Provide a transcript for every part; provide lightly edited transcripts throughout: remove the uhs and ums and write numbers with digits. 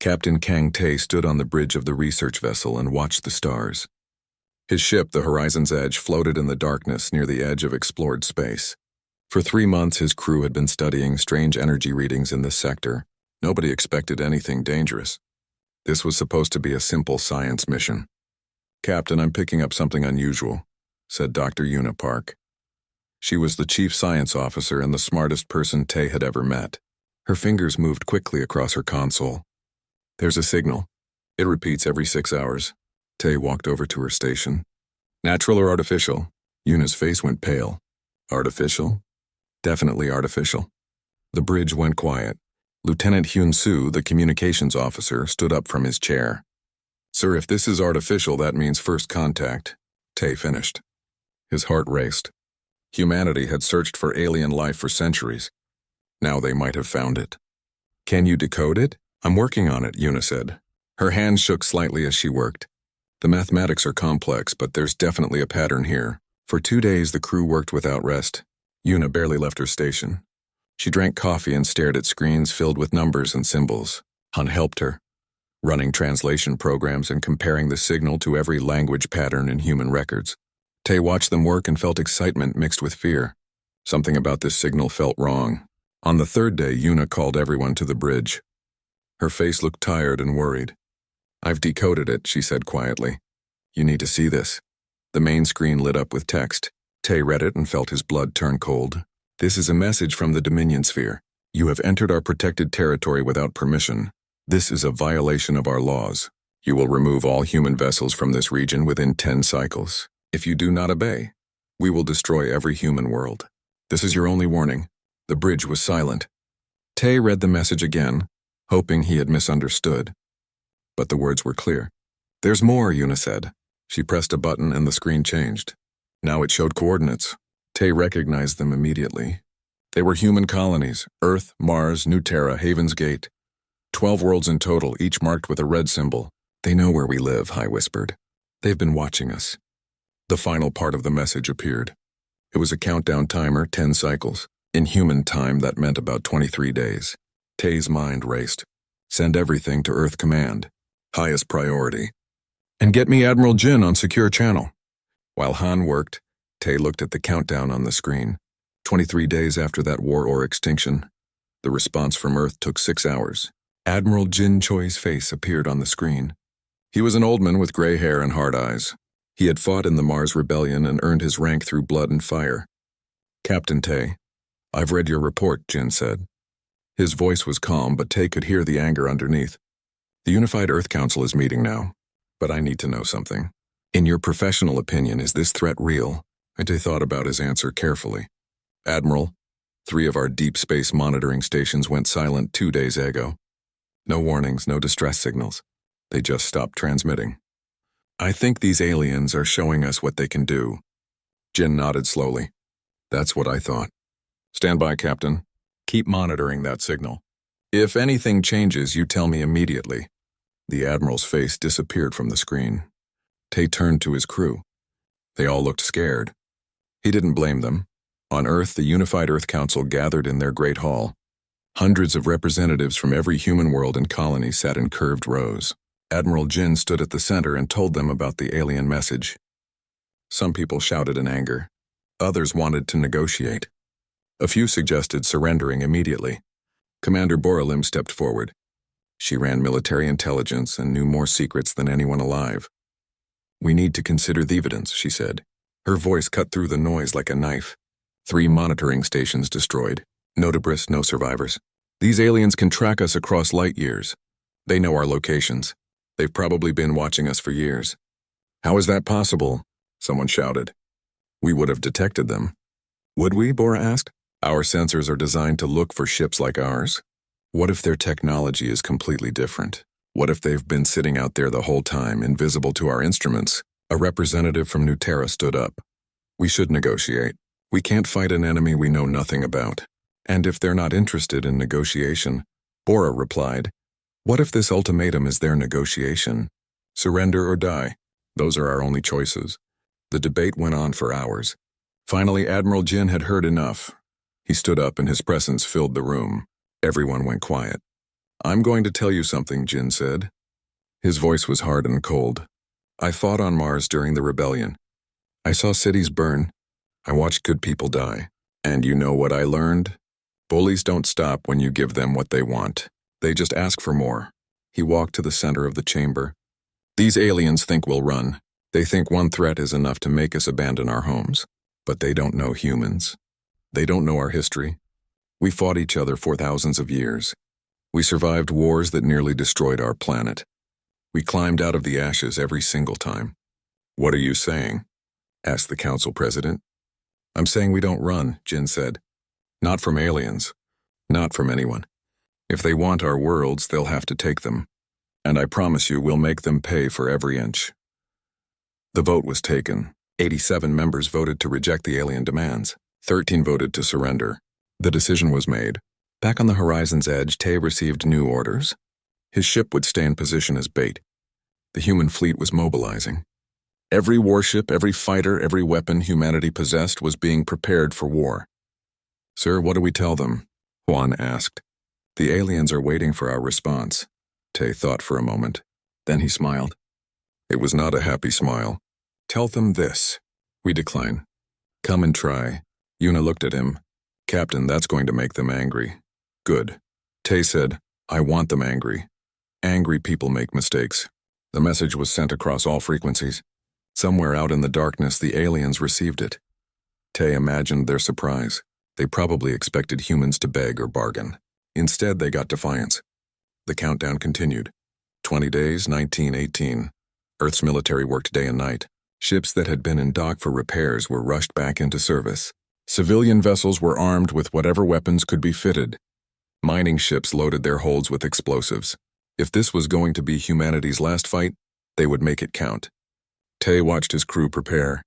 Captain Kang Tae stood on the bridge of the research vessel and watched the stars. His ship, the Horizon's Edge, floated in the darkness near the edge of explored space. For 3 months, his crew had been studying strange energy readings in this sector. Nobody expected anything dangerous. This was supposed to be a simple science mission. "Captain, I'm picking up something unusual," said Dr. Yuna Park. She was the chief science officer and the smartest person Tae had ever met. Her fingers moved quickly across her console. "There's a signal. It repeats every 6 hours." Tae walked over to her station. "Natural or artificial?" Yuna's face went pale. "Artificial?" "Definitely artificial." The bridge went quiet. Lieutenant Hyun-soo, the communications officer, stood up from his chair. "Sir, if this is artificial, that means first contact," Tae finished. His heart raced. Humanity had searched for alien life for centuries. Now they might have found it. "Can you decode it?" "I'm working on it," Yuna said. Her hands shook slightly as she worked. "The mathematics are complex, but there's definitely a pattern here." For 2 days, the crew worked without rest. Yuna barely left her station. She drank coffee and stared at screens filled with numbers and symbols. Han helped her, running translation programs and comparing the signal to every language pattern in human records. Tae watched them work and felt excitement mixed with fear. Something about this signal felt wrong. On the 3rd day, Yuna called everyone to the bridge. Her face looked tired and worried. "I've decoded it," she said quietly. "You need to see this." The main screen lit up with text. Tae read it and felt his blood turn cold. "This is a message from the Dominion Sphere. You have entered our protected territory without permission. This is a violation of our laws. You will remove all human vessels from this region within 10 cycles. If you do not obey, we will destroy every human world. This is your only warning." The bridge was silent. Tae read the message again, hoping he had misunderstood. But the words were clear. "There's more," Yuna said. She pressed a button and the screen changed. Now it showed coordinates. Tae recognized them immediately. They were human colonies: Earth, Mars, New Terra, Haven's Gate. 12 worlds in total, each marked with a red symbol. "They know where we live," Hai whispered. "They've been watching us." The final part of the message appeared. It was a countdown timer, 10 cycles. In human time, that meant about 23 days. Tae's mind raced. "Send everything to Earth Command. Highest priority. And get me Admiral Jin on secure channel." While Han worked, Tae looked at the countdown on the screen. 23 days after that war or extinction. The response from Earth took 6 hours. Admiral Jin Choi's face appeared on the screen. He was an old man with gray hair and hard eyes. He had fought in the Mars Rebellion and earned his rank through blood and fire. "Captain Tae, I've read your report," Jin said. His voice was calm, but Tae could hear the anger underneath. "The Unified Earth Council is meeting now, but I need to know something. In your professional opinion, is this threat real?" Tae thought about his answer carefully. "Admiral, 3 of our deep space monitoring stations went silent 2 days ago. No warnings, no distress signals. They just stopped transmitting. I think these aliens are showing us what they can do." Jin nodded slowly. "That's what I thought. Stand by, Captain. Keep monitoring that signal. If anything changes, you tell me immediately." The Admiral's face disappeared from the screen. Tae turned to his crew. They all looked scared. He didn't blame them. On Earth, the Unified Earth Council gathered in their great hall. Hundreds of representatives from every human world and colony sat in curved rows. Admiral Jin stood at the center and told them about the alien message. Some people shouted in anger. Others wanted to negotiate. A few suggested surrendering immediately. Commander Boralim stepped forward. She ran military intelligence and knew more secrets than anyone alive. "We need to consider the evidence," she said. Her voice cut through the noise like a knife. 3 monitoring stations destroyed. No debris, no survivors. These aliens can track us across light years. They know our locations. They've probably been watching us for years. "How is that possible?" someone shouted. "We would have detected them." "Would we?" Bora asked. "Our sensors are designed to look for ships like ours. What if their technology is completely different? What if they've been sitting out there the whole time, invisible to our instruments?" A representative from New Terra stood up. "We should negotiate. We can't fight an enemy we know nothing about. And if they're not interested in negotiation," Bora replied, "what if this ultimatum is their negotiation? Surrender or die. Those are our only choices." The debate went on for hours. Finally, Admiral Jin had heard enough. He stood up and his presence filled the room. Everyone went quiet. I'm going to tell you something, Jin said. His voice was hard and cold. I fought on Mars during the rebellion. I saw cities burn. I watched good people die. And you know what I learned? Bullies don't stop when you give them what they want. They just ask for more. He walked to the center of the chamber. These aliens think we'll run. They think one threat is enough to make us abandon our homes. But they don't know humans. They don't know our history. We fought each other for thousands of years. We survived wars that nearly destroyed our planet. We climbed out of the ashes every single time. What are you saying? Asked the council president. I'm saying we don't run, Jin said. Not from aliens. Not from anyone. If they want our worlds, they'll have to take them. And I promise you we'll make them pay for every inch. The vote was taken. 87 members voted to reject the alien demands. 13 voted to surrender. The decision was made. Back on the horizon's edge, Tay received new orders. His ship would stay in position as bait. The human fleet was mobilizing. Every warship, every fighter, every weapon humanity possessed was being prepared for war. Sir, what do we tell them? Juan asked. The aliens are waiting for our response. Tay thought for a moment. Then he smiled. It was not a happy smile. Tell them this. We decline. Come and try. Yuna looked at him. Captain, that's going to make them angry. Good. Tay said, I want them angry. Angry people make mistakes. The message was sent across all frequencies. Somewhere out in the darkness, the aliens received it. Tay imagined their surprise. They probably expected humans to beg or bargain. Instead, they got defiance. The countdown continued. 20 days, 1918. Earth's military worked day and night. Ships that had been in dock for repairs were rushed back into service. Civilian vessels were armed with whatever weapons could be fitted. Mining ships loaded their holds with explosives. If this was going to be humanity's last fight, they would make it count. Tay watched his crew prepare.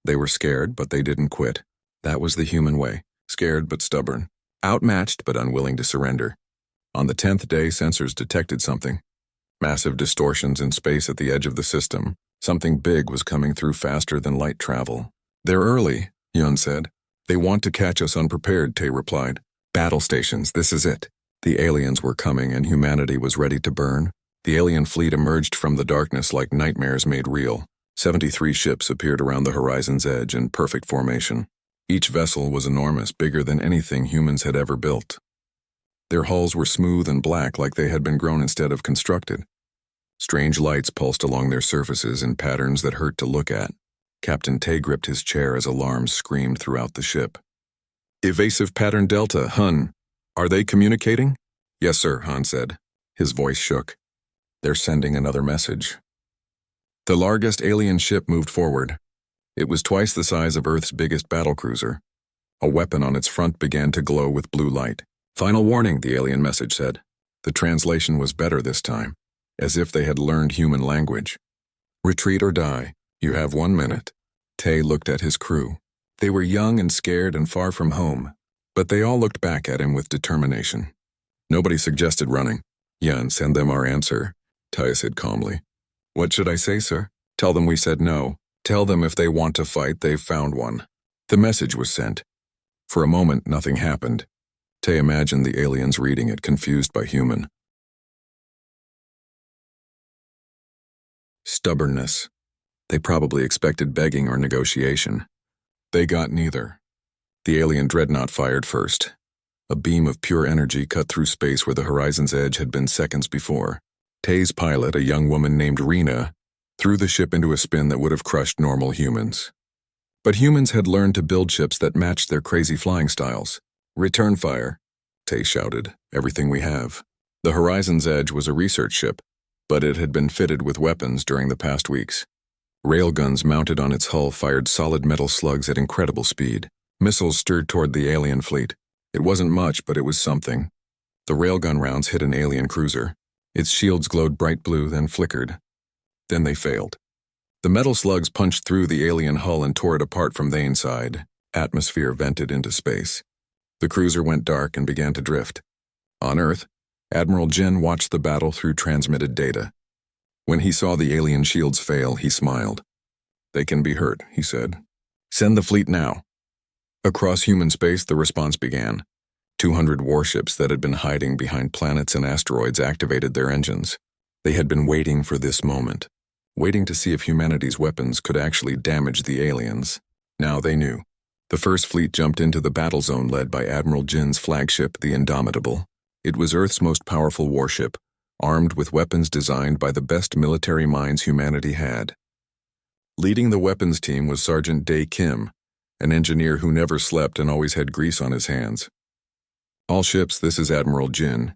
They were scared, but they didn't quit. That was the human way. Scared but stubborn. Outmatched but unwilling to surrender. On the 10th day, sensors detected something. Massive distortions in space at the edge of the system. Something big was coming through faster than light travel. They're early, Yun said. They want to catch us unprepared, Tay replied. Battle stations, this is it. The aliens were coming and humanity was ready to burn. The alien fleet emerged from the darkness like nightmares made real. 73 ships appeared around the horizon's edge in perfect formation. Each vessel was enormous, bigger than anything humans had ever built. Their hulls were smooth and black like they had been grown instead of constructed. Strange lights pulsed along their surfaces in patterns that hurt to look at. Captain Tay gripped his chair as alarms screamed throughout the ship. Evasive pattern Delta, Hun. Are they communicating? Yes, sir, Han said. His voice shook. They're sending another message. The largest alien ship moved forward. It was twice the size of Earth's biggest battlecruiser. A weapon on its front began to glow with blue light. Final warning, the alien message said. The translation was better this time, as if they had learned human language. Retreat or die. You have 1 minute. Tay looked at his crew. They were young and scared and far from home, but they all looked back at him with determination. Nobody suggested running. Yan, send them our answer, Tay said calmly. What should I say, sir? Tell them we said no. Tell them if they want to fight, they've found one. The message was sent. For a moment, nothing happened. Tay imagined the aliens reading it, confused by human. Stubbornness. They probably expected begging or negotiation. They got neither. The alien dreadnought fired first. A beam of pure energy cut through space where the horizon's edge had been seconds before. Tay's pilot, a young woman named Rena, threw the ship into a spin that would have crushed normal humans. But humans had learned to build ships that matched their crazy flying styles. Return fire, Tay shouted. Everything we have. The horizon's edge was a research ship, but it had been fitted with weapons during the past weeks. Railguns mounted on its hull fired solid metal slugs at incredible speed. Missiles stirred toward the alien fleet. It wasn't much, but it was something. The railgun rounds hit an alien cruiser. Its shields glowed bright blue, then flickered. Then they failed. The metal slugs punched through the alien hull and tore it apart from the inside. Atmosphere vented into space. The cruiser went dark and began to drift. On Earth, Admiral Jin watched the battle through transmitted data. When he saw the alien shields fail, he smiled. They can be hurt, he said. Send the fleet now. Across human space, the response began. 200 warships that had been hiding behind planets and asteroids activated their engines. They had been waiting for this moment, waiting to see if humanity's weapons could actually damage the aliens. Now they knew. The First Fleet jumped into the battle zone led by Admiral Jin's flagship, the Indomitable. It was Earth's most powerful warship, armed with weapons designed by the best military minds humanity had. Leading the weapons team was Sergeant Dae Kim, an engineer who never slept and always had grease on his hands. "All ships, this is Admiral Jin."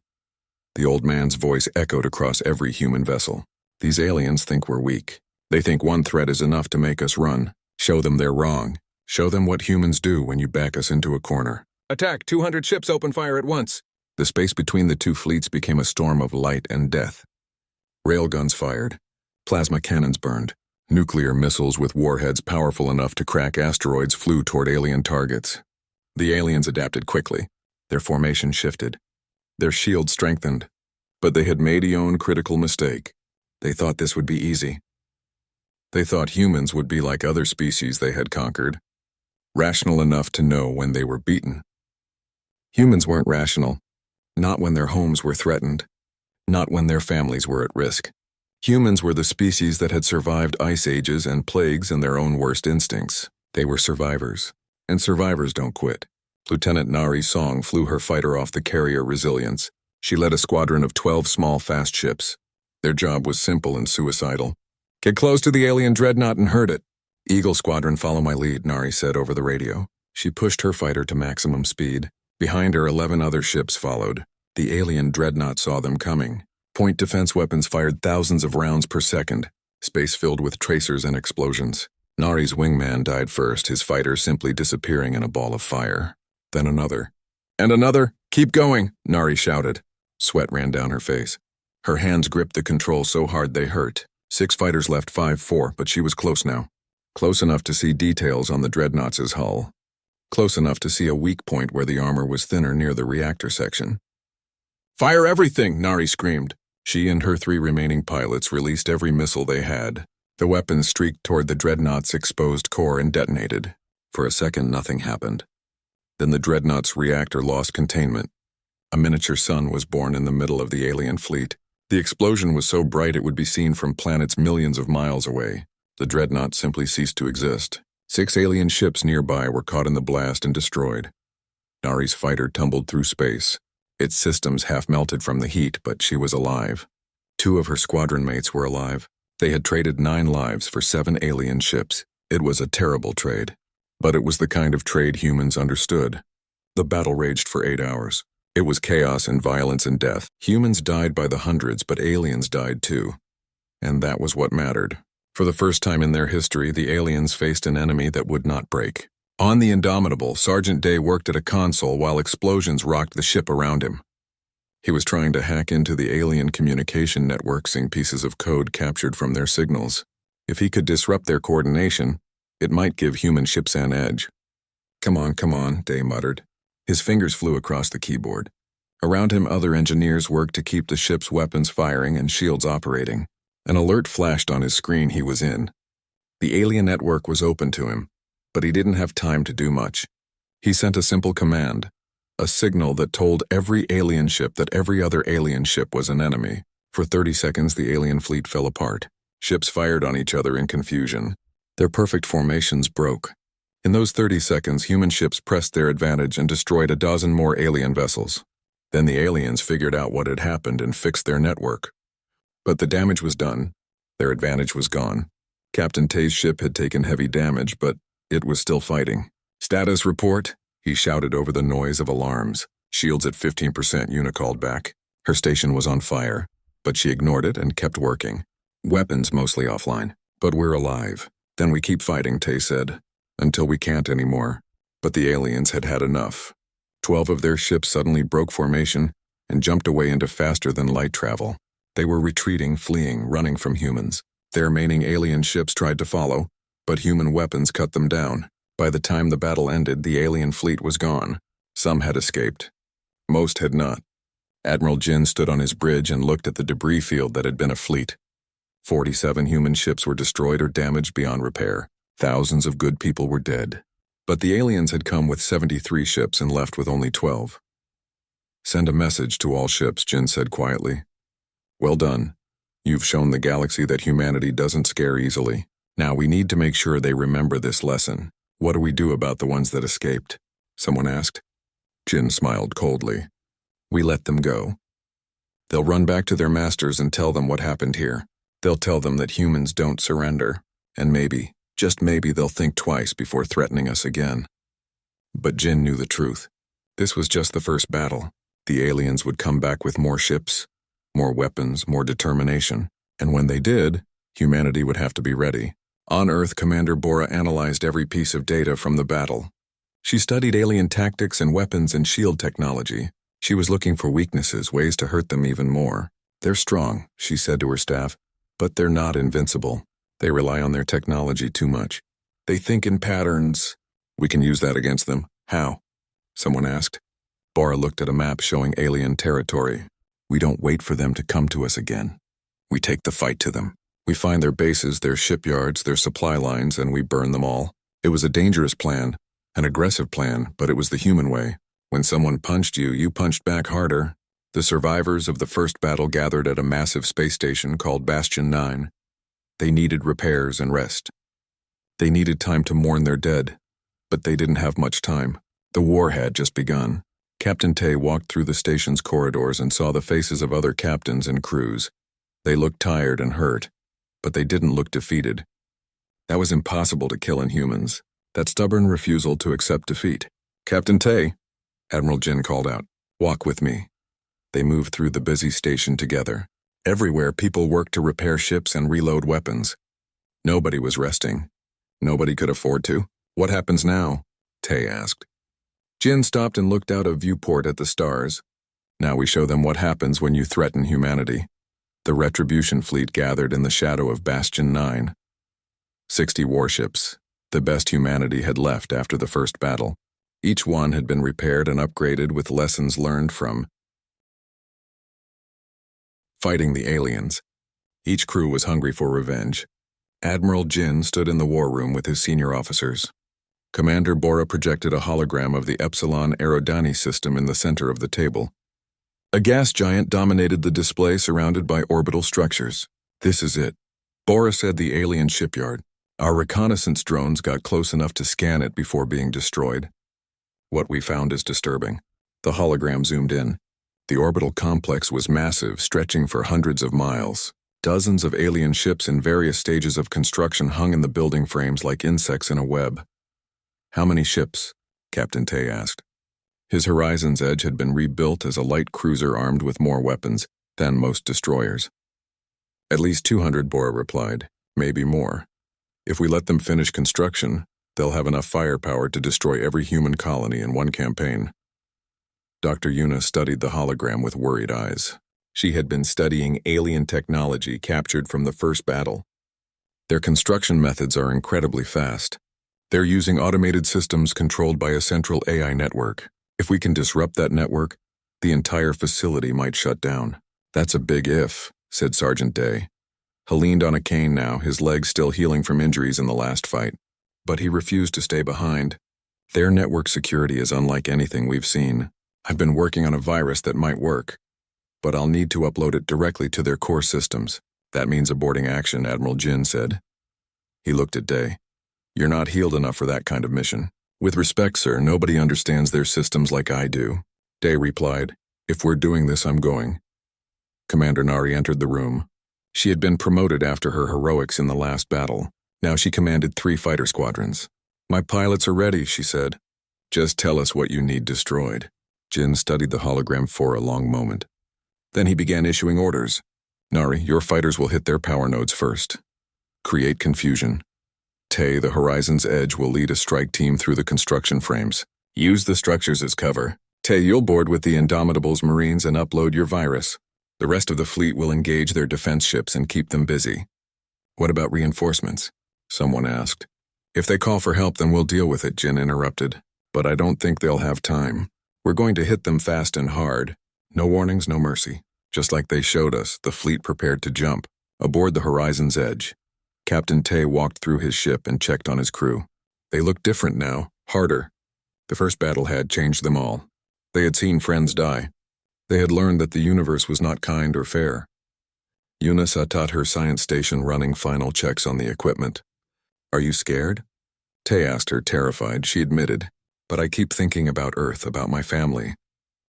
The old man's voice echoed across every human vessel. "These aliens think we're weak. They think one threat is enough to make us run. Show them they're wrong. Show them what humans do when you back us into a corner. Attack! 200 ships open fire at once!" The space between the two fleets became a storm of light and death. Railguns fired. Plasma cannons burned. Nuclear missiles with warheads powerful enough to crack asteroids flew toward alien targets. The aliens adapted quickly. Their formation shifted. Their shields strengthened. But they had made a own critical mistake. They thought this would be easy. They thought humans would be like other species they had conquered, rational enough to know when they were beaten. Humans weren't rational, not when their homes were threatened, not when their families were at risk. Humans were the species that had survived ice ages and plagues and their own worst instincts. They were survivors, and survivors don't quit. Lieutenant Nari Song flew her fighter off the carrier Resilience. She led a squadron of 12 small fast ships. Their job was simple and suicidal. "Get close to the alien dreadnought and hurt it." "Eagle Squadron, follow my lead," Nari said over the radio. She pushed her fighter to maximum speed. Behind her, 11 other ships followed. The alien dreadnought saw them coming. Point defense weapons fired thousands of rounds per second, space filled with tracers and explosions. Nari's wingman died first, his fighter simply disappearing in a ball of fire. Then another. "And another! Keep going!" Nari shouted. Sweat ran down her face. Her hands gripped the control so hard they hurt. 6 fighters left 5-4, but she was close now. Close enough to see details on the dreadnought's hull. Close enough to see a weak point where the armor was thinner near the reactor section. "Fire everything!" Nari screamed. She and her 3 remaining pilots released every missile they had. The weapons streaked toward the dreadnought's exposed core and detonated. For a second, nothing happened. Then the dreadnought's reactor lost containment. A miniature sun was born in the middle of the alien fleet. The explosion was so bright it would be seen from planets millions of miles away. The dreadnought simply ceased to exist. 6 alien ships nearby were caught in the blast and destroyed. Nari's fighter tumbled through space. Its systems half melted from the heat, but she was alive. 2 of her squadron mates were alive. They had traded 9 lives for 7 alien ships. It was a terrible trade. But it was the kind of trade humans understood. The battle raged for 8 hours. It was chaos and violence and death. Humans died by the hundreds, but aliens died too. And that was what mattered. For the first time in their history, the aliens faced an enemy that would not break. On the Indomitable, Sergeant Dae worked at a console while explosions rocked the ship around him. He was trying to hack into the alien communication network, seeing pieces of code captured from their signals. If he could disrupt their coordination, it might give human ships an edge. Come on, Dae muttered. His fingers flew across the keyboard. Around him, other engineers worked to keep the ship's weapons firing and shields operating. An alert flashed on his screen he was in. The alien network was open to him, but he didn't have time to do much. He sent a simple command, a signal that told every alien ship that every other alien ship was an enemy. For 30 seconds, the alien fleet fell apart. Ships fired on each other in confusion. Their perfect formations broke. In those 30 seconds, human ships pressed their advantage and destroyed a dozen more alien vessels. Then the aliens figured out what had happened and fixed their network. But the damage was done. Their advantage was gone. Captain Tay's ship had taken heavy damage, but it was still fighting. "Status report," he shouted over the noise of alarms. "Shields at 15%, Una called back. Her station was on fire, but she ignored it and kept working. Weapons mostly offline, but we're alive. Then we keep fighting," Tay said, "until we can't anymore." But the aliens had had enough. 12 of their ships suddenly broke formation and jumped away into faster-than-light travel. They were retreating, fleeing, running from humans. Their remaining alien ships tried to follow, but human weapons cut them down. By the time the battle ended, the alien fleet was gone. Some had escaped. Most had not. Admiral Jin stood on his bridge and looked at the debris field that had been a fleet. 47 human ships were destroyed or damaged beyond repair. Thousands of good people were dead. But the aliens had come with 73 ships and left with only 12. Send a message to all ships, Jin said quietly. Well done. You've shown the galaxy that humanity doesn't scare easily. Now we need to make sure they remember this lesson. What do we do about the ones that escaped? Someone asked. Jin smiled coldly. We let them go. They'll run back to their masters and tell them what happened here. They'll tell them that humans don't surrender, and maybe, just maybe, they'll think twice before threatening us again. But Jin knew the truth. This was just the first battle. The aliens would come back with more ships, more weapons, more determination, and when they did, humanity would have to be ready. On Earth, Commander Bora analyzed every piece of data from the battle. She studied alien tactics and weapons and shield technology. She was looking for weaknesses, ways to hurt them even more. They're strong, she said to her staff, but they're not invincible. They rely on their technology too much. They think in patterns. We can use that against them. How? Someone asked. Bora looked at a map showing alien territory. We don't wait for them to come to us again. We take the fight to them. We find their bases, their shipyards, their supply lines, and we burn them all. It was a dangerous plan, an aggressive plan, but it was the human way. When someone punched you, you punched back harder. The survivors of the first battle gathered at a massive space station called Bastion 9. They needed repairs and rest. They needed time to mourn their dead, but they didn't have much time. The war had just begun. Captain Tay walked through the station's corridors and saw the faces of other captains and crews. They looked tired and hurt, but they didn't look defeated. That was impossible to kill in humans, that stubborn refusal to accept defeat. Captain Tay, Admiral Jin called out, walk with me. They moved through the busy station together. Everywhere, people worked to repair ships and reload weapons. Nobody was resting. Nobody could afford to. What happens now? Tay asked. Jin stopped and looked out a viewport at the stars. Now we show them what happens when you threaten humanity. The Retribution fleet gathered in the shadow of Bastion 9. 60 warships, the best humanity had left after the first battle. Each one had been repaired and upgraded with lessons learned from fighting the aliens. Each crew was hungry for revenge. Admiral Jin stood in the war room with his senior officers. Commander Bora projected a hologram of the Epsilon Aerodani system in the center of the table. A gas giant dominated the display surrounded by orbital structures. This is it. Bora said the alien shipyard. Our reconnaissance drones got close enough to scan it before being destroyed. What we found is disturbing. The hologram zoomed in. The orbital complex was massive, stretching for hundreds of miles. Dozens of alien ships in various stages of construction hung in the building frames like insects in a web. How many ships? Captain Tay asked. His Horizon's Edge had been rebuilt as a light cruiser armed with more weapons than most destroyers. At least 200, Bora replied, maybe more. If we let them finish construction, they'll have enough firepower to destroy every human colony in one campaign. Dr. Yuna studied the hologram with worried eyes. She had been studying alien technology captured from the first battle. Their construction methods are incredibly fast. They're using automated systems controlled by a central AI network. If we can disrupt that network, the entire facility might shut down. That's a big if, said Sergeant Day. He leaned on a cane now, his legs still healing from injuries in the last fight. But he refused to stay behind. Their network security is unlike anything we've seen. I've been working on a virus that might work, but I'll need to upload it directly to their core systems. That means aborting action, Admiral Jin said. He looked at Day. You're not healed enough for that kind of mission. With respect, sir, nobody understands their systems like I do. Day replied, if we're doing this, I'm going. Commander Nari entered the room. She had been promoted after her heroics in the last battle. Now she commanded 3 fighter squadrons. My pilots are ready, she said. Just tell us what you need destroyed. Jin studied the hologram for a long moment. Then he began issuing orders. Nari, your fighters will hit their power nodes first. Create confusion. Tay, the Horizon's Edge, will lead a strike team through the construction frames. Use the structures as cover. Tay, you'll board with the Indomitable's Marines and upload your virus. The rest of the fleet will engage their defense ships and keep them busy. What about reinforcements? Someone asked. If they call for help, then we'll deal with it, Jin interrupted. But I don't think they'll have time. We're going to hit them fast and hard. No warnings, no mercy. Just like they showed us, the fleet prepared to jump. Aboard the Horizon's Edge. Captain Tay walked through his ship and checked on his crew. They looked different now, harder. The first battle had changed them all. They had seen friends die. They had learned that the universe was not kind or fair. Yuna sat at her science station running final checks on the equipment. "Are you scared?" Tay asked her, terrified. She admitted, "But I keep thinking about Earth, about my family.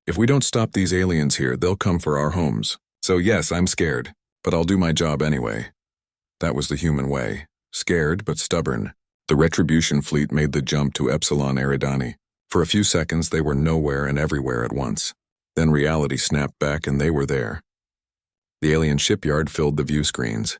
If we don't stop these aliens here, they'll come for our homes. So yes, I'm scared, but I'll do my job anyway." That was the human way. Scared, but stubborn. The Retribution fleet made the jump to Epsilon Eridani. For a few seconds, they were nowhere and everywhere at once. Then reality snapped back and they were there. The alien shipyard filled the view screens.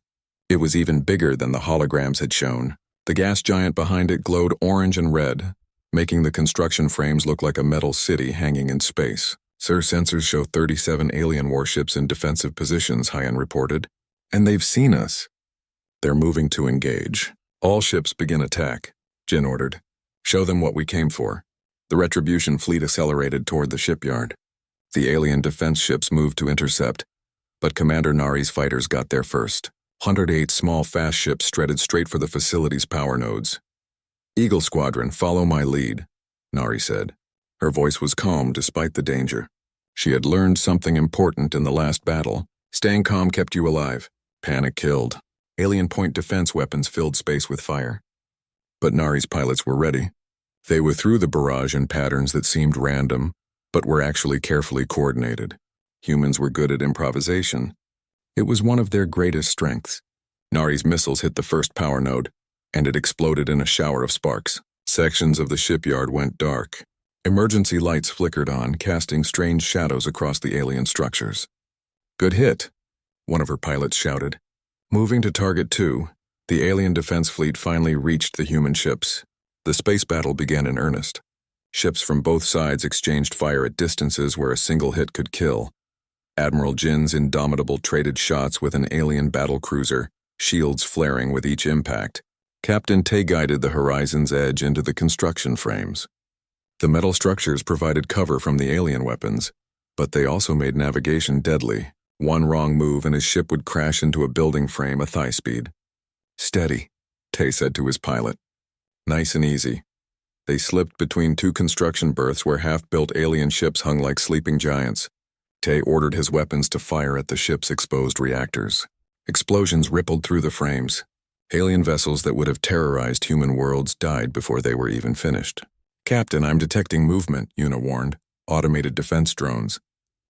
It was even bigger than the holograms had shown. The gas giant behind it glowed orange and red, making the construction frames look like a metal city hanging in space. "Sir, sensors show 37 alien warships in defensive positions," Hyan reported. "And they've seen us." "They're moving to engage. All ships begin attack," Jin ordered. "Show them what we came for." The Retribution fleet accelerated toward the shipyard. The alien defense ships moved to intercept, but Commander Nari's fighters got there first. 108 small fast ships strutted straight for the facility's power nodes. "Eagle Squadron, follow my lead," Nari said. Her voice was calm despite the danger. She had learned something important in the last battle. Staying calm kept you alive. Panic killed. Alien point defense weapons filled space with fire. But Nari's pilots were ready. They withdrew the barrage in patterns that seemed random, but were actually carefully coordinated. Humans were good at improvisation. It was one of their greatest strengths. Nari's missiles hit the first power node, and it exploded in a shower of sparks. Sections of the shipyard went dark. Emergency lights flickered on, casting strange shadows across the alien structures. "Good hit," one of her pilots shouted. Moving to Target 2, the alien defense fleet finally reached the human ships. The space battle began in earnest. Ships from both sides exchanged fire at distances where a single hit could kill. Admiral Jin's Indomitable traded shots with an alien battle cruiser, shields flaring with each impact. Captain Tay guided the Horizon's Edge into the construction frames. The metal structures provided cover from the alien weapons, but they also made navigation deadly. One wrong move and his ship would crash into a building frame at thigh speed. "Steady," Tay said to his pilot. "Nice and easy." They slipped between two construction berths where half-built alien ships hung like sleeping giants. Tay ordered his weapons to fire at the ship's exposed reactors. Explosions rippled through the frames. Alien vessels that would have terrorized human worlds died before they were even finished. "Captain, I'm detecting movement," Yuna warned. "Automated defense drones."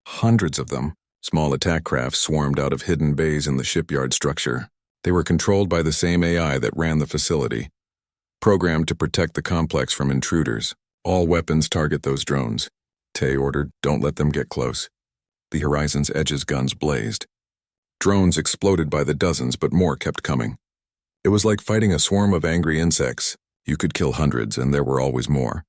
Hundreds of them. Small attack crafts swarmed out of hidden bays in the shipyard structure. They were controlled by the same AI that ran the facility, programmed to protect the complex from intruders. "All weapons target those drones," Tay ordered. "Don't let them get close." The Horizon's Edge's guns blazed. Drones exploded by the dozens, but more kept coming. It was like fighting a swarm of angry insects. You could kill hundreds, and there were always more.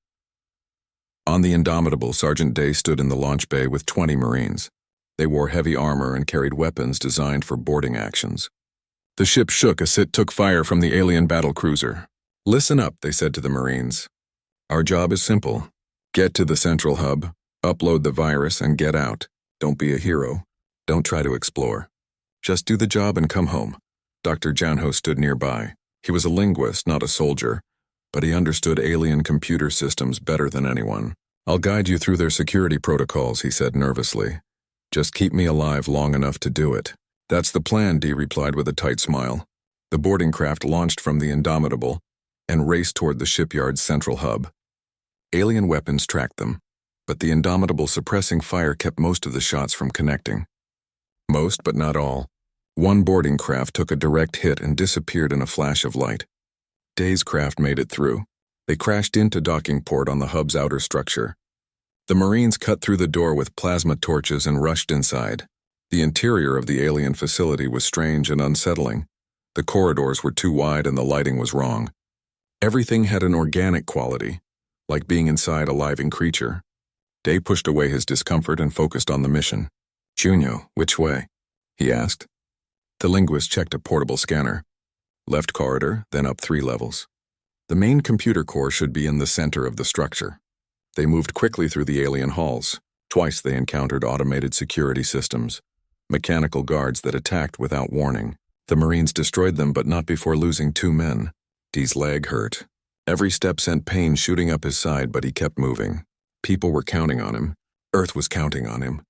On the Indomitable, Sergeant Day stood in the launch bay with 20 Marines. They wore heavy armor and carried weapons designed for boarding actions. The ship shook as it took fire from the alien battle cruiser. "Listen up," they said to the Marines. "Our job is simple. Get to the central hub, upload the virus, and get out. Don't be a hero. Don't try to explore. Just do the job and come home." Dr. Janho stood nearby. He was a linguist, not a soldier, but he understood alien computer systems better than anyone. "I'll guide you through their security protocols," he said nervously. "Just keep me alive long enough to do it." "That's the plan," Dee replied with a tight smile. The boarding craft launched from the Indomitable and raced toward the shipyard's central hub. Alien weapons tracked them, but the Indomitable suppressing fire kept most of the shots from connecting. Most, but not all. One boarding craft took a direct hit and disappeared in a flash of light. Day's craft made it through. They crashed into docking port on the hub's outer structure. The Marines cut through the door with plasma torches and rushed inside. The interior of the alien facility was strange and unsettling. The corridors were too wide and the lighting was wrong. Everything had an organic quality, like being inside a living creature. Day pushed away his discomfort and focused on the mission. "Junyo, which way?" he asked. The linguist checked a portable scanner. Left corridor, then up 3 levels. The main computer core should be in the center of the structure. They moved quickly through the alien halls. Twice they encountered automated security systems, mechanical guards that attacked without warning. The Marines destroyed them, but not before losing 2 men. Dee's leg hurt. Every step sent pain shooting up his side, but he kept moving. People were counting on him. Earth was counting on him.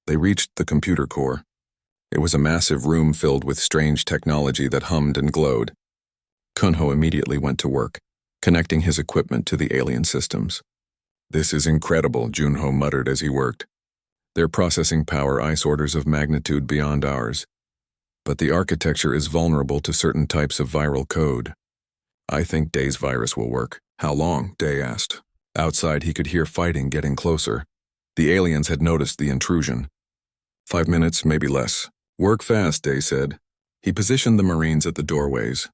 They reached the computer core. It was a massive room filled with strange technology that hummed and glowed. Kunho immediately went to work, connecting his equipment to the alien systems. "This is incredible," Junho muttered as he worked. "Their processing power ice orders of magnitude beyond ours. But the architecture is vulnerable to certain types of viral code. I think Day's virus will work." "How long?" Day asked. Outside, he could hear fighting getting closer. The aliens had noticed the intrusion. 5 minutes, maybe less. "Work fast," Day said. He positioned the Marines at the doorways.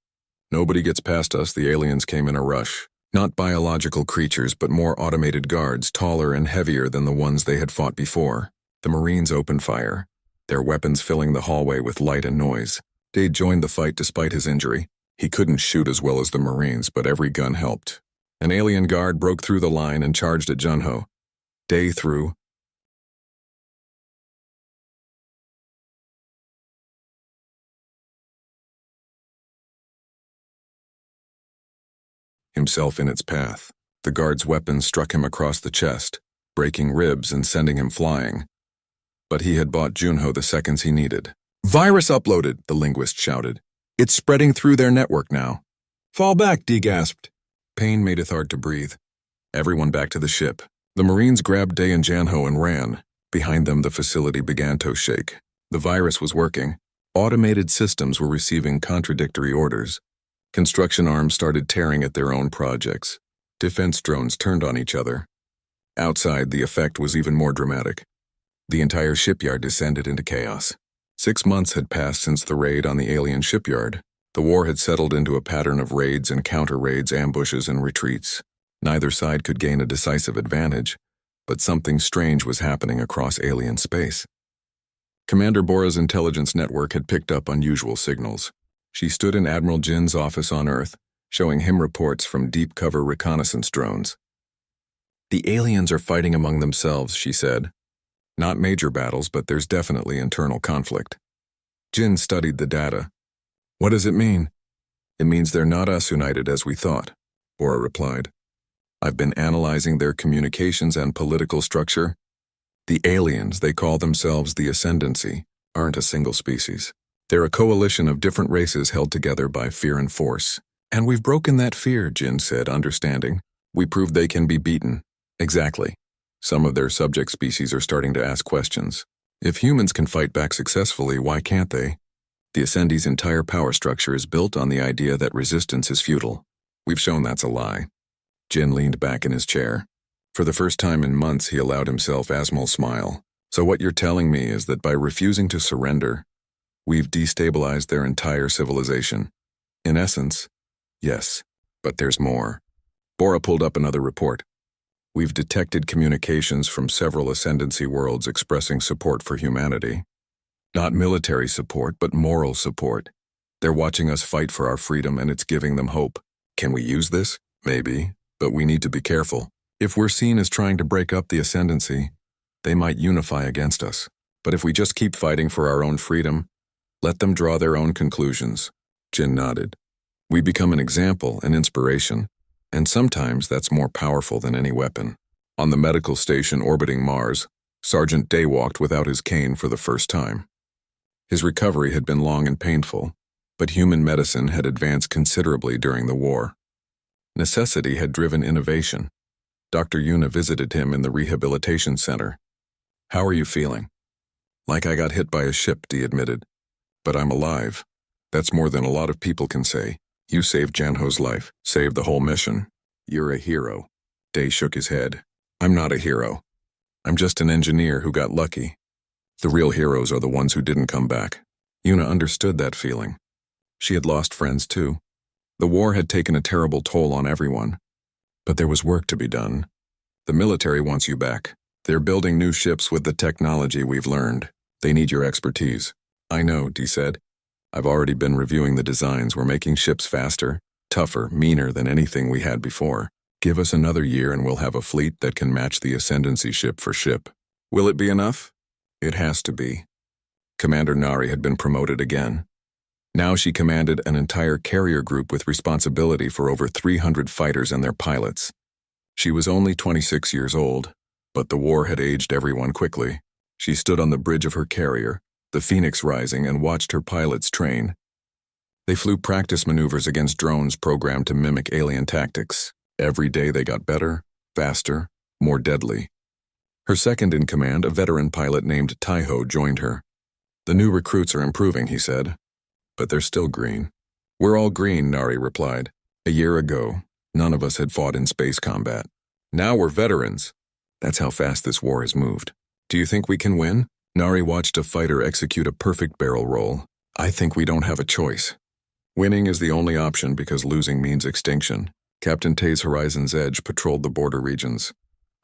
"Nobody gets past us." The aliens came in a rush. Not biological creatures, but more automated guards, taller and heavier than the ones they had fought before. The Marines opened fire, their weapons filling the hallway with light and noise. Day joined the fight despite his injury. He couldn't shoot as well as the Marines, but every gun helped. An alien guard broke through the line and charged at Junho. Day threw himself in its path. The guard's weapon struck him across the chest, breaking ribs and sending him flying. But he had bought Junho the seconds he needed. "Virus uploaded," the linguist shouted. "It's spreading through their network now." "Fall back," Dee gasped. Pain made it hard to breathe. Everyone back to the ship. The Marines grabbed Day and Junho and ran. Behind them, the facility began to shake. The virus was working. Automated systems were receiving contradictory orders. Construction arms started tearing at their own projects. Defense drones turned on each other. Outside, the effect was even more dramatic. The entire shipyard descended into chaos. 6 months had passed since the raid on the alien shipyard. The war had settled into a pattern of raids and counter-raids, ambushes and retreats. Neither side could gain a decisive advantage, but something strange was happening across alien space. Commander Bora's intelligence network had picked up unusual signals. She stood in Admiral Jin's office on Earth, showing him reports from deep-cover reconnaissance drones. "The aliens are fighting among themselves," she said. "Not major battles, but there's definitely internal conflict." Jin studied the data. "What does it mean?" "It means they're not as united as we thought," Bora replied. "I've been analyzing their communications and political structure. The aliens, they call themselves the Ascendancy, aren't a single species. They're a coalition of different races held together by fear and force. And we've broken that fear," Jin said, understanding. "We proved they can be beaten." "Exactly. Some of their subject species are starting to ask questions. If humans can fight back successfully, why can't they? The Ascendi's entire power structure is built on the idea that resistance is futile. We've shown that's a lie." Jin leaned back in his chair. For the first time in months, he allowed himself Asmal's smile. "So what you're telling me is that by refusing to surrender, we've destabilized their entire civilization." "In essence, yes. But there's more." Bora pulled up another report. "We've detected communications from several Ascendancy worlds expressing support for humanity. Not military support, but moral support. They're watching us fight for our freedom, and it's giving them hope. Can we use this? Maybe, but we need to be careful. If we're seen as trying to break up the Ascendancy, they might unify against us. But if we just keep fighting for our own freedom, let them draw their own conclusions." Jin nodded. "We become an example, an inspiration, and sometimes that's more powerful than any weapon." On the medical station orbiting Mars, Sergeant Day walked without his cane for the first time. His recovery had been long and painful, but human medicine had advanced considerably during the war. Necessity had driven innovation. Dr. Yuna visited him in the rehabilitation center. "How are you feeling?" "Like I got hit by a ship," Dee admitted. "But I'm alive. That's more than a lot of people can say. You saved Janho's life, saved the whole mission. You're a hero." Day shook his head. "I'm not a hero. I'm just an engineer who got lucky. The real heroes are the ones who didn't come back." Yuna understood that feeling. She had lost friends too. The war had taken a terrible toll on everyone. But there was work to be done. The military wants you back. They're building new ships with the technology we've learned. They need your expertise. "I know," Dee said. "I've already been reviewing the designs. We're making ships faster, tougher, meaner than anything we had before. Give us another year and we'll have a fleet that can match the Ascendancy ship for ship." "Will it be enough?" "It has to be." Commander Nari had been promoted again. Now she commanded an entire carrier group with responsibility for over 300 fighters and their pilots. She was only 26 years old, but the war had aged everyone quickly. She stood on the bridge of her carrier, the Phoenix rising, and watched her pilots train. They flew practice maneuvers against drones programmed to mimic alien tactics. Every day they got better, faster, more deadly. Her second-in-command, a veteran pilot named Taiho, joined her. "The new recruits are improving," he said. "But they're still green." "We're all green," Nari replied. "A year ago, none of us had fought in space combat. Now we're veterans. That's how fast this war has moved. Do you think we can win?" Nari watched a fighter execute a perfect barrel roll. "I think we don't have a choice. Winning is the only option because losing means extinction." Captain Tay's Horizon's Edge patrolled the border regions,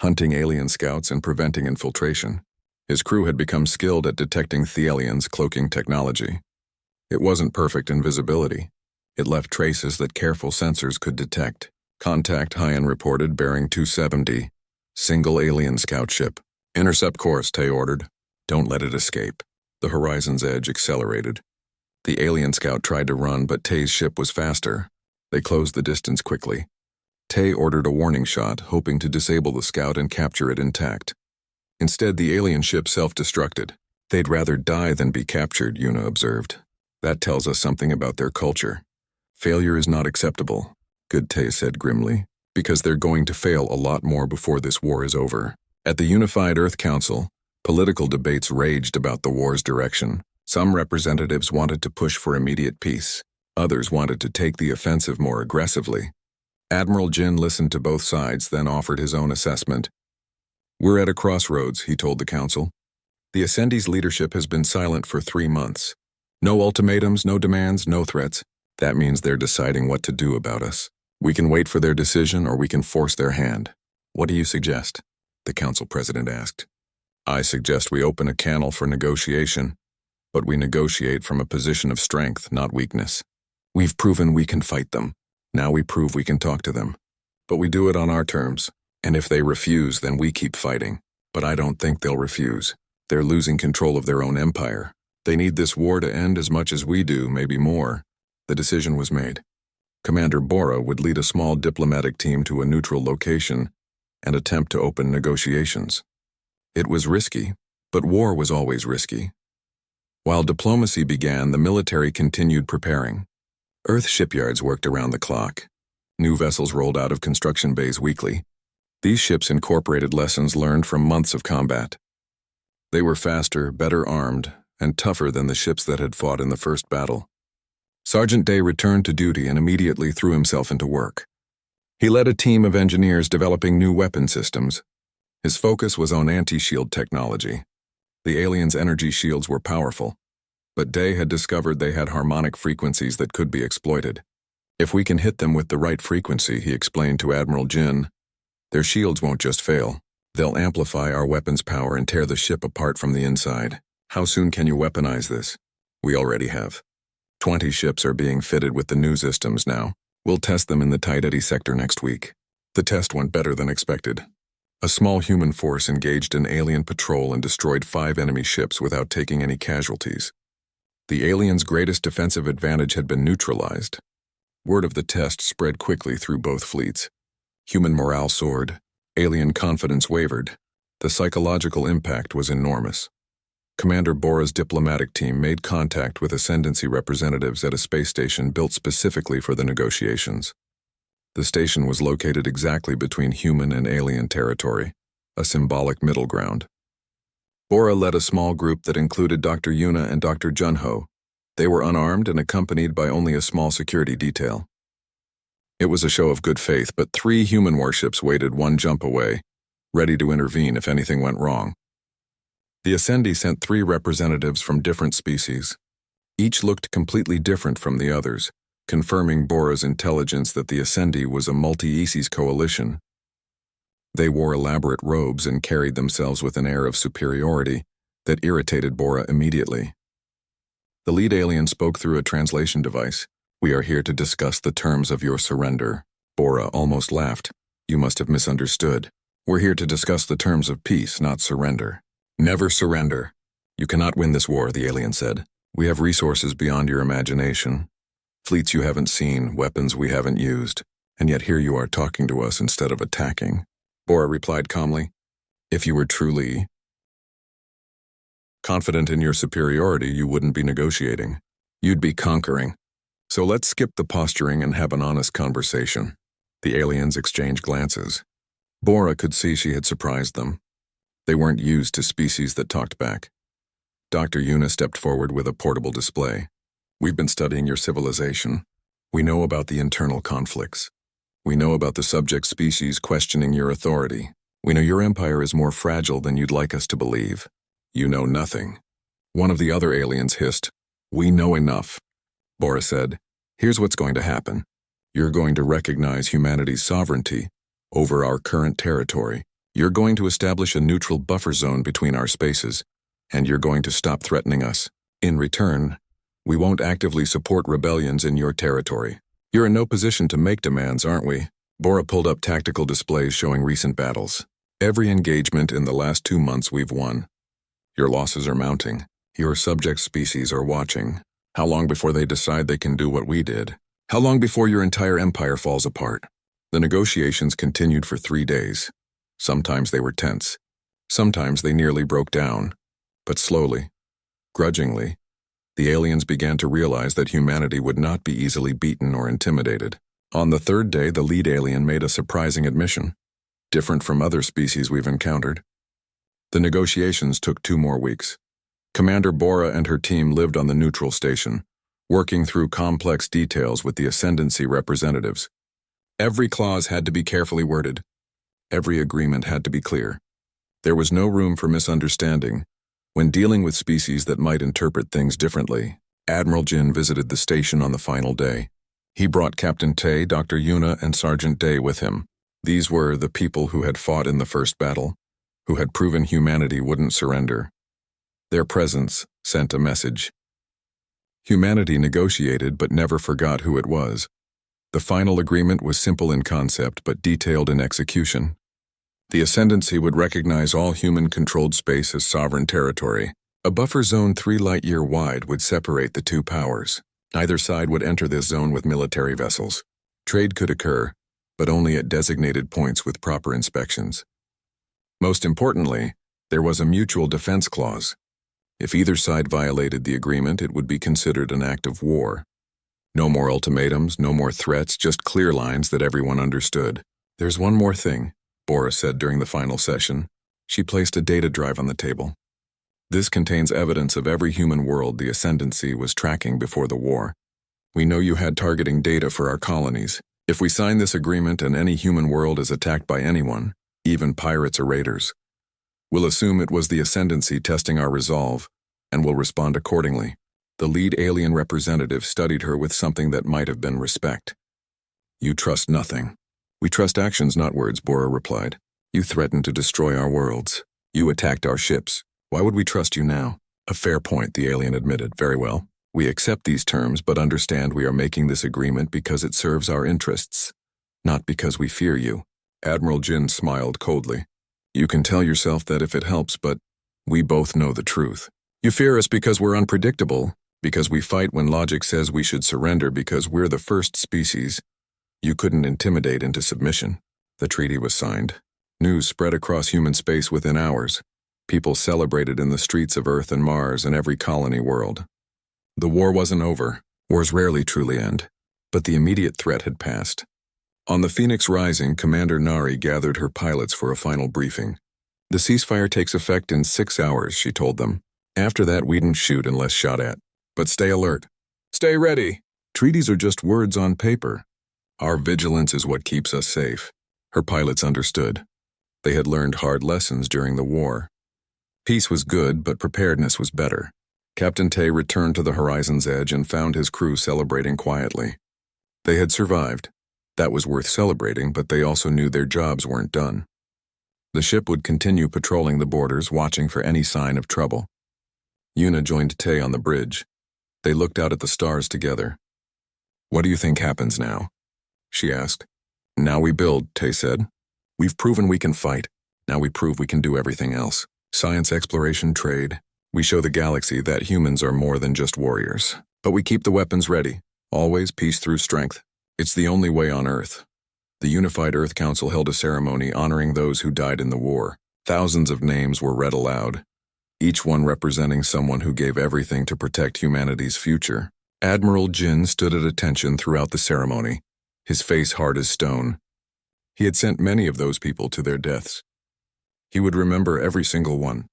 hunting alien scouts and preventing infiltration. His crew had become skilled at detecting Thalians' cloaking technology. It wasn't perfect invisibility. It left traces that careful sensors could detect. "Contact," Hyan reported, bearing 270. "Single alien scout ship." "Intercept course," Tay ordered. "Don't let it escape." The Horizon's Edge accelerated. The alien scout tried to run, but Tay's ship was faster. They closed the distance quickly. Tay ordered a warning shot, hoping to disable the scout and capture it intact. Instead, the alien ship self-destructed. "They'd rather die than be captured," Yuna observed. "That tells us something about their culture. Failure is not acceptable," Good Tay said grimly, "because they're going to fail a lot more before this war is over." At the Unified Earth Council, political debates raged about the war's direction. Some representatives wanted to push for immediate peace. Others wanted to take the offensive more aggressively. Admiral Jin listened to both sides, then offered his own assessment. "We're at a crossroads," he told the council. "The Ascendi's leadership has been silent for 3 months. No ultimatums, no demands, no threats. That means they're deciding what to do about us. We can wait for their decision or we can force their hand." "What do you suggest?" the council president asked. "I suggest we open a channel for negotiation, but we negotiate from a position of strength, not weakness. We've proven we can fight them. Now we prove we can talk to them. But we do it on our terms, and if they refuse, then we keep fighting. But I don't think they'll refuse. They're losing control of their own empire. They need this war to end as much as we do, maybe more." The decision was made. Commander Bora would lead a small diplomatic team to a neutral location and attempt to open negotiations. It was risky, but war was always risky. While diplomacy began, the military continued preparing. Earth shipyards worked around the clock. New vessels rolled out of construction bays weekly. These ships incorporated lessons learned from months of combat. They were faster, better armed, and tougher than the ships that had fought in the first battle. Sergeant Day returned to duty and immediately threw himself into work. He led a team of engineers developing new weapon systems. His focus was on anti-shield technology. The aliens' energy shields were powerful, but Day had discovered they had harmonic frequencies that could be exploited. "If we can hit them with the right frequency," he explained to Admiral Jin, "their shields won't just fail. They'll amplify our weapons' power and tear the ship apart from the inside." "How soon can you weaponize this?" "We already have. 20 ships are being fitted with the new systems now. We'll test them in the Tideti sector next week." The test went better than expected. A small human force engaged an alien patrol and destroyed 5 enemy ships without taking any casualties. The aliens' greatest defensive advantage had been neutralized. Word of the test spread quickly through both fleets. Human morale soared. Alien confidence wavered. The psychological impact was enormous. Commander Bora's diplomatic team made contact with Ascendancy representatives at a space station built specifically for the negotiations. The station was located exactly between human and alien territory, a symbolic middle ground. Bora led a small group that included Dr. Yuna and Dr. Junho. They were unarmed and accompanied by only a small security detail. It was a show of good faith, but 3 human warships waited 1 jump away, ready to intervene if anything went wrong. The Ascendi sent 3 representatives from different species. Each looked completely different from the others, confirming Bora's intelligence that the Ascendi was a multi-species coalition. They wore elaborate robes and carried themselves with an air of superiority that irritated Bora immediately. The lead alien spoke through a translation device. "We are here to discuss the terms of your surrender." Bora almost laughed. "You must have misunderstood. We're here to discuss the terms of peace, not surrender." "Never surrender. You cannot win this war," the alien said. "We have resources beyond your imagination. Fleets you haven't seen, weapons we haven't used, and yet here you are talking to us instead of attacking." Bora replied calmly, "If you were truly Confident in your superiority, you wouldn't be negotiating. You'd be conquering. So let's skip the posturing and have an honest conversation. The aliens exchanged glances. Bora could see she had surprised them. They weren't used to species that talked back. Dr. Yuna stepped forward with a portable display. We've been studying your civilization. We know about the internal conflicts. We know about the subject species questioning your authority. We know your empire is more fragile than you'd like us to believe. You know nothing. One of the other aliens hissed. We know enough. Bora said, here's what's going to happen. You're going to recognize humanity's sovereignty over our current territory. You're going to establish a neutral buffer zone between our spaces, and you're going to stop threatening us. In return, we won't actively support rebellions in your territory. You're in no position to make demands, aren't we? Bora pulled up tactical displays showing recent battles. Every engagement in the last 2 months we've won. Your losses are mounting. Your subject species are watching. How long before they decide they can do what we did? How long before your entire empire falls apart? The negotiations continued for 3 days. Sometimes they were tense. Sometimes they nearly broke down. But slowly, grudgingly, the aliens began to realize that humanity would not be easily beaten or intimidated. On the 3rd day, the lead alien made a surprising admission. Different from other species we've encountered. The negotiations took 2 more weeks. Commander Bora and her team lived on the neutral station, working through complex details with the Ascendancy representatives. Every clause had to be carefully worded. Every agreement had to be clear. There was no room for misunderstanding. When dealing with species that might interpret things differently, Admiral Jin visited the station on the final day. He brought Captain Tay, Dr. Yuna, and Sergeant Day with him. These were the people who had fought in the first battle, who had proven humanity wouldn't surrender. Their presence sent a message. Humanity negotiated but never forgot who it was. The final agreement was simple in concept but detailed in execution. The Ascendancy would recognize all human-controlled space as sovereign territory. A buffer zone 3 light-year wide would separate the 2 powers. Either side would enter this zone with military vessels. Trade could occur, but only at designated points with proper inspections. Most importantly, there was a mutual defense clause. If either side violated the agreement, it would be considered an act of war. No more ultimatums, no more threats, just clear lines that everyone understood. There's one more thing, Bora said during the final session. She placed a data drive on the table. This contains evidence of every human world the Ascendancy was tracking before the war. We know you had targeting data for our colonies. If we sign this agreement and any human world is attacked by anyone, even pirates or raiders, we'll assume it was the Ascendancy testing our resolve, and will respond accordingly. The lead alien representative studied her with something that might have been respect. You trust nothing. We trust actions, not words, Bora replied. You threatened to destroy our worlds. You attacked our ships. Why would we trust you now? A fair point, the alien admitted. Very well. We accept these terms, but understand we are making this agreement because it serves our interests, not because we fear you. Admiral Jin smiled coldly. You can tell yourself that if it helps, but we both know the truth. You fear us because we're unpredictable, because we fight when logic says we should surrender because we're the first species. You couldn't intimidate into submission. The treaty was signed. News spread across human space within hours. People celebrated in the streets of Earth and Mars and every colony world. The war wasn't over. Wars rarely truly end. But the immediate threat had passed. On the Phoenix Rising, Commander Nari gathered her pilots for a final briefing. The ceasefire takes effect in 6 hours, she told them. After that, we don't shoot unless shot at. But stay alert. Stay ready. Treaties are just words on paper. Our vigilance is what keeps us safe. Her pilots understood. They had learned hard lessons during the war. Peace was good, but preparedness was better. Captain Tay returned to the horizon's edge and found his crew celebrating quietly. They had survived. That was worth celebrating, but they also knew their jobs weren't done. The ship would continue patrolling the borders, watching for any sign of trouble. Yuna joined Tay on the bridge. They looked out at the stars together. What do you think happens now? She asked. Now we build, Tay said. We've proven we can fight. Now we prove we can do everything else. Science, exploration, trade. We show the galaxy that humans are more than just warriors. But we keep the weapons ready. Always peace through strength. It's the only way on Earth. The Unified Earth Council held a ceremony honoring those who died in the war. Thousands of names were read aloud. each one representing someone who gave everything to protect humanity's future. Admiral Jin stood at attention throughout the ceremony, his face hard as stone. He had sent many of those people to their deaths. He would remember every single one.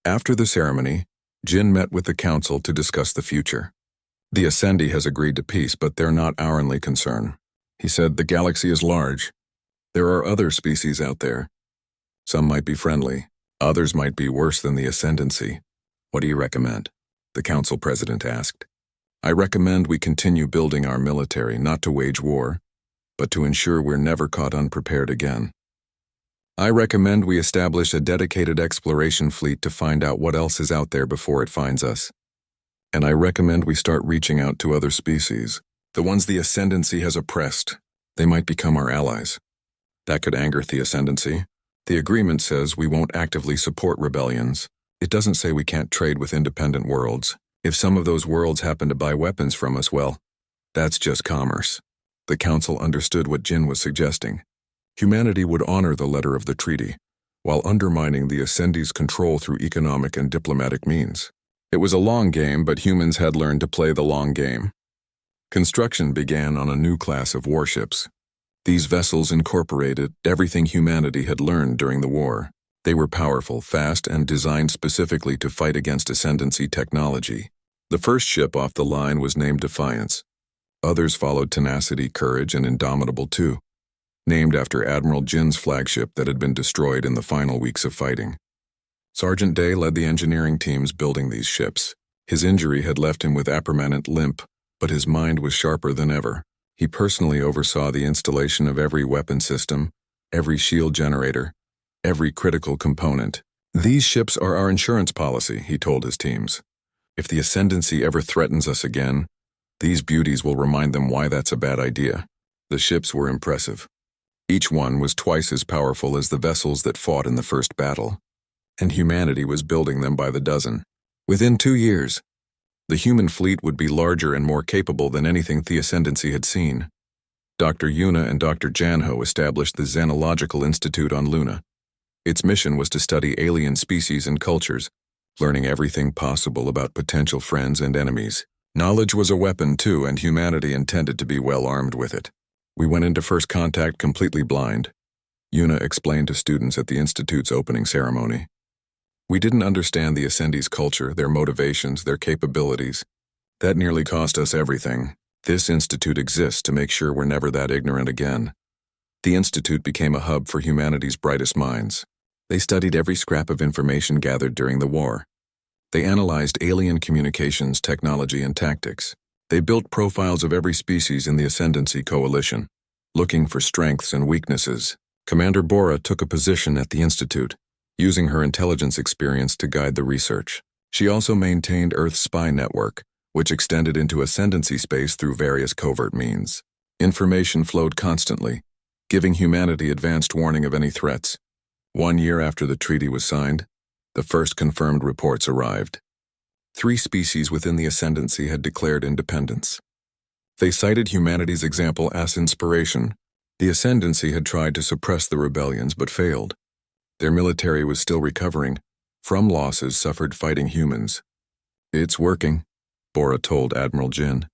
After the ceremony, Jin met with the council to discuss the future. The Ascendi has agreed to peace, but they're not our only concern. He said, the galaxy is large. There are other species out there. Some might be friendly. Others might be worse than the Ascendancy. What do you recommend? The council president asked. I recommend we continue building our military, not to wage war, but to ensure we're never caught unprepared again. I recommend we establish a dedicated exploration fleet to find out what else is out there before it finds us. And I recommend we start reaching out to other species, the ones the Ascendancy has oppressed. They might become our allies. That could anger the Ascendancy. The agreement says we won't actively support rebellions. It doesn't say we can't trade with independent worlds. If some of those worlds happen to buy weapons from us, well, that's just commerce. The council understood what Jin was suggesting. Humanity would honor the letter of the treaty, while undermining the Ascendi's control through economic and diplomatic means. It was a long game, but humans had learned to play the long game. Construction began on a new class of warships. These vessels incorporated everything humanity had learned during the war. They were powerful, fast, and designed specifically to fight against Ascendancy technology. The first ship off the line was named Defiance. Others followed Tenacity, Courage, and Indomitable too, named after Admiral Jin's flagship that had been destroyed in the final weeks of fighting. Sergeant Day led the engineering teams building these ships. His injury had left him with a permanent limp, but his mind was sharper than ever. He personally oversaw the installation of every weapon system, every shield generator, every critical component. These ships are our insurance policy, he told his teams. If the Ascendancy ever threatens us again, these beauties will remind them why that's a bad idea. The ships were impressive. Each one was twice as powerful as the vessels that fought in the first battle, and humanity was building them by the dozen. Within 2 years, the human fleet would be larger and more capable than anything the Ascendancy had seen. Dr. Yuna and Dr. Janho established the Xenological Institute on Luna. Its mission was to study alien species and cultures, learning everything possible about potential friends and enemies. Knowledge was a weapon too, and humanity intended to be well armed with it. We went into first contact completely blind, Yuna explained to students at the Institute's opening ceremony. We didn't understand the Ascendi's culture, their motivations, their capabilities. That nearly cost us everything. This institute exists to make sure we're never that ignorant again. The institute became a hub for humanity's brightest minds. They studied every scrap of information gathered during the war. They analyzed alien communications, technology, and tactics. They built profiles of every species in the Ascendancy coalition, looking for strengths and weaknesses. Commander Bora took a position at the institute, using her intelligence experience to guide the research. She also maintained Earth's spy network, which extended into Ascendancy space through various covert means. Information flowed constantly, giving humanity advanced warning of any threats. 1 year after the treaty was signed, the first confirmed reports arrived. 3 species within the Ascendancy had declared independence. They cited humanity's example as inspiration. The Ascendancy had tried to suppress the rebellions but failed. Their military was still recovering from losses suffered fighting humans. It's working, Bora told Admiral Jin.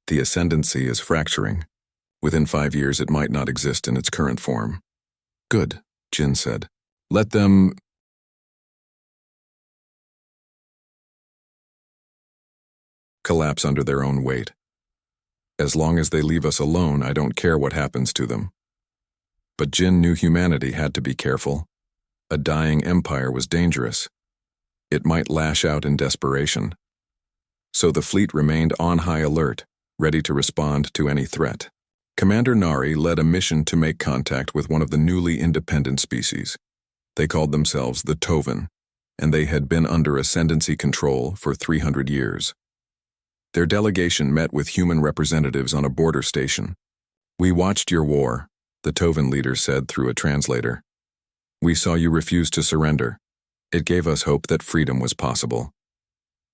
The Ascendancy is fracturing. Within 5 years it might not exist in its current form. Good, Jin said. Let them collapse under their own weight. As long as they leave us alone, I don't care what happens to them. But Jin knew humanity had to be careful. A dying empire was dangerous. It might lash out in desperation. So the fleet remained on high alert, ready to respond to any threat. Commander Nari led a mission to make contact with one of the newly independent species. They called themselves the Tovan, and they had been under Ascendancy control for 300 years. Their delegation met with human representatives on a border station. We watched your war, the Tovan leader said through a translator. We saw you refuse to surrender. It gave us hope that freedom was possible.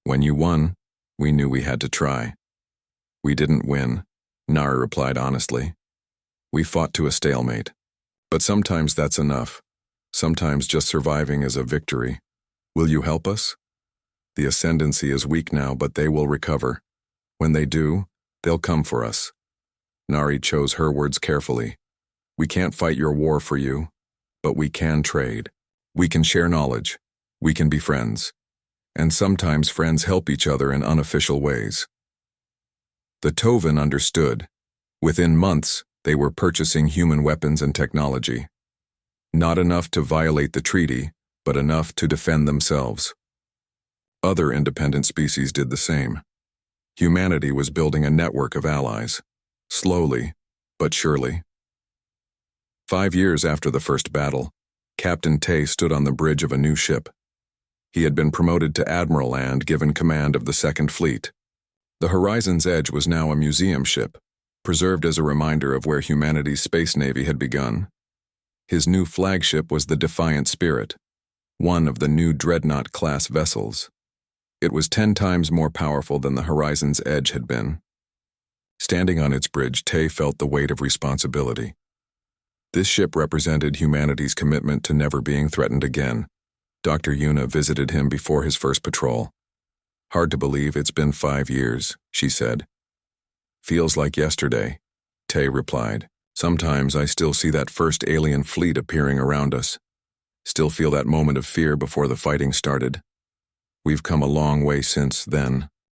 When you won, we knew we had to try. We didn't win, Nari replied honestly. We fought to a stalemate. But sometimes that's enough. Sometimes just surviving is a victory. Will you help us? The ascendancy is weak now, but they will recover. When they do, they'll come for us. Nari chose her words carefully. We can't fight your war for you, but we can trade. We can share knowledge. We can be friends. And sometimes friends help each other in unofficial ways. The Tovan understood. Within months, they were purchasing human weapons and technology. Not enough to violate the treaty, but enough to defend themselves. Other independent species did the same. Humanity was building a network of allies. Slowly, but surely. 5 years after the first battle, Captain Tay stood on the bridge of a new ship. He had been promoted to admiral and given command of the Second Fleet. The Horizon's Edge was now a museum ship, preserved as a reminder of where humanity's space navy had begun. His new flagship was the Defiant Spirit, one of the new Dreadnought-class vessels. It was 10 times more powerful than the Horizon's Edge had been. Standing on its bridge, Tay felt the weight of responsibility. This ship represented humanity's commitment to never being threatened again. Dr. Yuna visited him before his first patrol. Hard to believe it's been 5 years, she said. Feels like yesterday, Tay replied. Sometimes I still see that first alien fleet appearing around us. Still feel that moment of fear before the fighting started. We've come a long way since then.